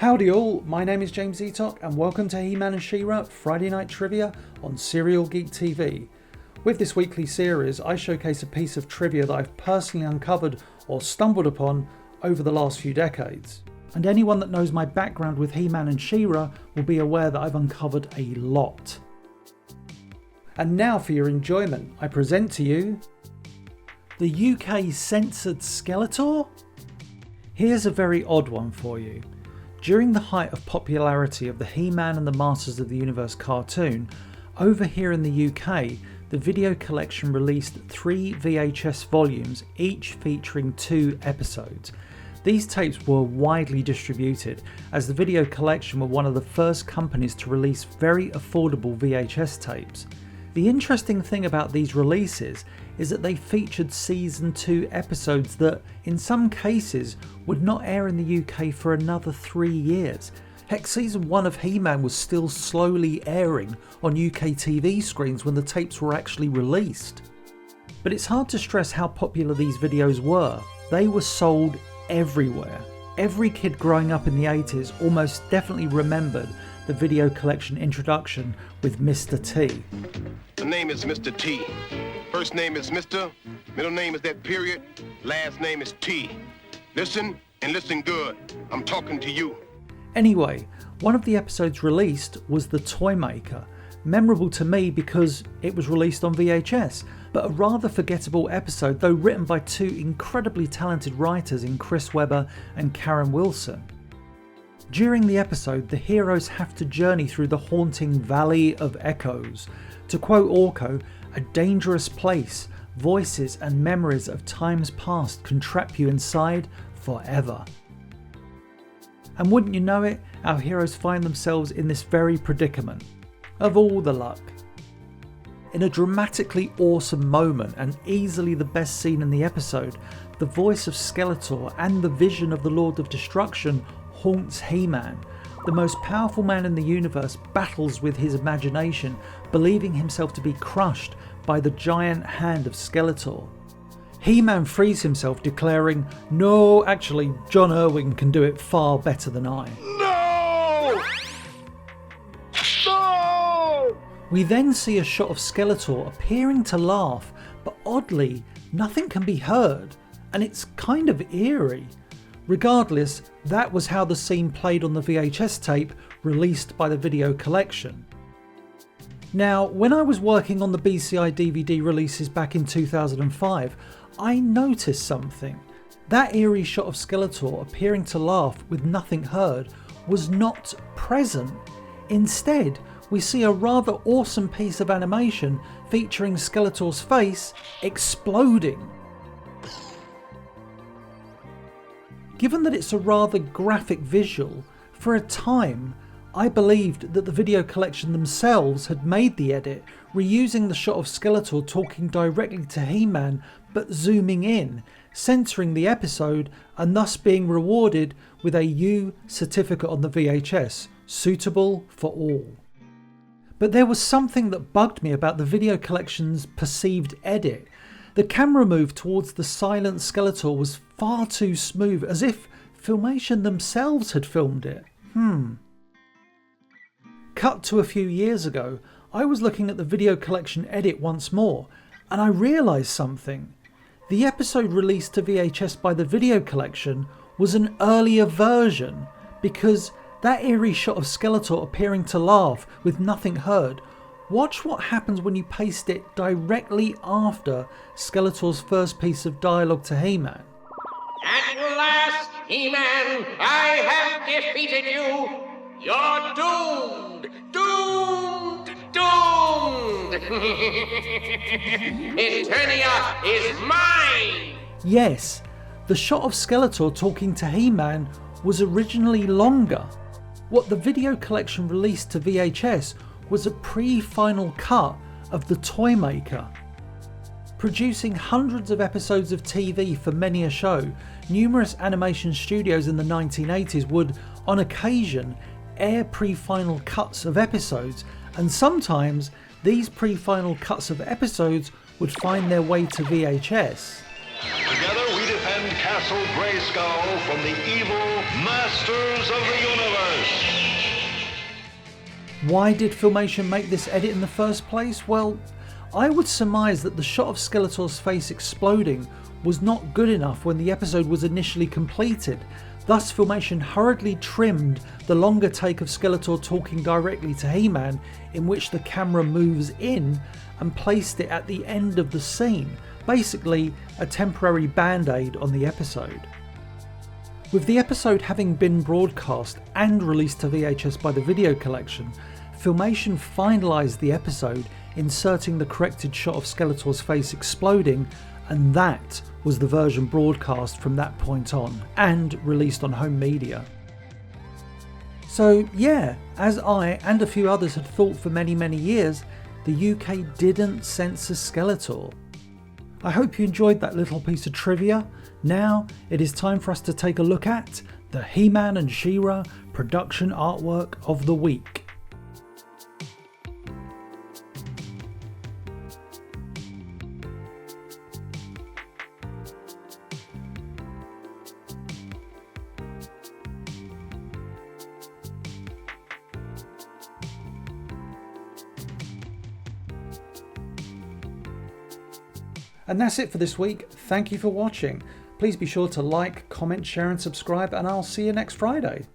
Howdy all, my name is James Eatock and welcome to He-Man and She-Ra Friday Night Trivia on Serial Geek TV. With this weekly series, I showcase a piece of trivia that I've personally uncovered or stumbled upon over the last few decades. And anyone that knows my background with He-Man and She-Ra will be aware that I've uncovered a lot. And now for your enjoyment, I present to you the UK censored Skeletor? Here's a very odd one for you. During the height of popularity of the He-Man and the Masters of the Universe cartoon, over here in the UK, the video collection released 3 VHS volumes, each featuring 2 episodes. These tapes were widely distributed, as the video collection were one of the first companies to release very affordable VHS tapes. The interesting thing about these releases is that they featured season 2 episodes that, in some cases, would not air in the UK for another 3 years. Heck, season 1 of He-Man was still slowly airing on UK TV screens when the tapes were actually released. But it's hard to stress how popular these videos were. They were sold everywhere. Every kid growing up in the 80s almost definitely remembered the video collection introduction with Mr. T. The name is Mr. T. First name is Mr. Middle name is that period. Last name is T. Listen and listen good. I'm talking to you. Anyway, one of the episodes released was The Toy Maker. Memorable to me because it was released on VHS, but a rather forgettable episode, though written by 2 incredibly talented writers in Chris Webber and Karen Wilson. During the episode, the heroes have to journey through the haunting Valley of Echoes. To quote Orko, "A dangerous place, voices and memories of times past can trap you inside forever." And wouldn't you know it, our heroes find themselves in this very predicament. Of all the luck. In a dramatically awesome moment and easily the best scene in the episode, the voice of Skeletor and the vision of the Lord of Destruction haunts He-Man. The most powerful man in the universe battles with his imagination, believing himself to be crushed by the giant hand of Skeletor. He-Man frees himself, declaring, "No, actually, John Irwin can do it far better than I." No! No! We then see a shot of Skeletor appearing to laugh, but oddly, nothing can be heard, and it's kind of eerie. Regardless, that was how the scene played on the VHS tape released by the video collection. Now, when I was working on the BCI DVD releases back in 2005, I noticed something. That eerie shot of Skeletor appearing to laugh with nothing heard was not present. Instead, we see a rather awesome piece of animation featuring Skeletor's face exploding. Given that it's a rather graphic visual, for a time I believed that the video collection themselves had made the edit, reusing the shot of Skeletor talking directly to He-Man but zooming in, censoring the episode and thus being rewarded with a U certificate on the VHS, suitable for all. But there was something that bugged me about the video collection's perceived edit. The camera move towards the silent Skeletor was far too smooth, as if Filmation themselves had filmed it. Cut to a few years ago, I was looking at the video collection edit once more, and I realised something. The episode released to VHS by the video collection was an earlier version, because that eerie shot of Skeletor appearing to laugh with nothing heard, watch what happens when you paste it directly after Skeletor's first piece of dialogue to He-Man. At last, He-Man, I have defeated you. You're doomed, doomed, doomed. Eternia is mine. Yes, the shot of Skeletor talking to He-Man was originally longer. What the video collection released to VHS was a pre-final cut of The Toy Maker. Producing hundreds of episodes of TV for many a show, numerous animation studios in the 1980s would, on occasion, air pre-final cuts of episodes, and sometimes these pre-final cuts of episodes would find their way to VHS. Together we defend defend Castle Grayskull from the evil masters of the universe. Why did Filmation make this edit in the first place? Well, I would surmise that the shot of Skeletor's face exploding was not good enough when the episode was initially completed. Thus, Filmation hurriedly trimmed the longer take of Skeletor talking directly to He-Man, in which the camera moves in, and placed it at the end of the scene, basically a temporary band-aid on the episode. With the episode having been broadcast and released to VHS by the Video Collection, Filmation finalised the episode, inserting the corrected shot of Skeletor's face exploding, and that was the version broadcast from that point on, and released on home media. So yeah, as I and a few others had thought for many years, the UK didn't censor Skeletor. I hope you enjoyed that little piece of trivia. Now it is time for us to take a look at the He-Man and She-Ra production artwork of the week. And that's it for this week. Thank you for watching. Please be sure to like, comment, share and subscribe, and I'll see you next Friday.